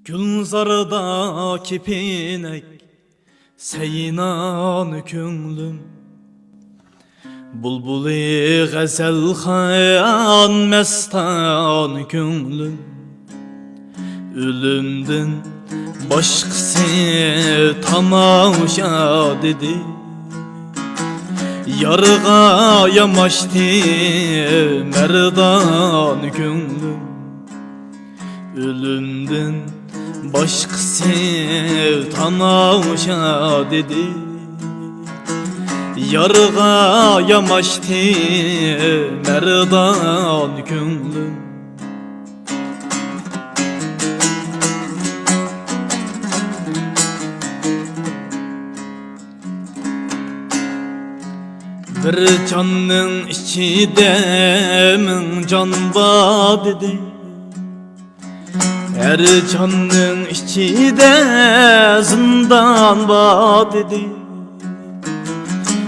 Gülzarda kepinek seynan köngülüm, bulbuli gazel xayan mestan köngülüm. Ölümden başkası tamaşa dedi, yarıga yamaştı merdan köngülüm. Ölümden başkası tamaşa dedi, yarıga yamaştı merdan köngülüm. Bir canın içinde min can var dedi, her canın içinde zindan var dedi.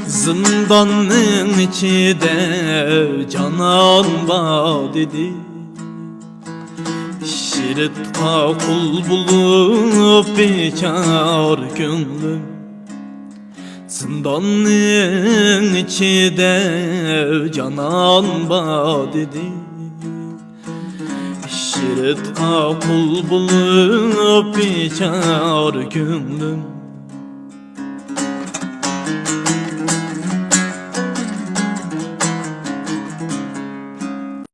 Zindanın içinde canan var dedi. Şiritka kul bulup bekar gönlüm, zindanın içinde canan var dedi. Şiritka kul bulup bekar gönlüm.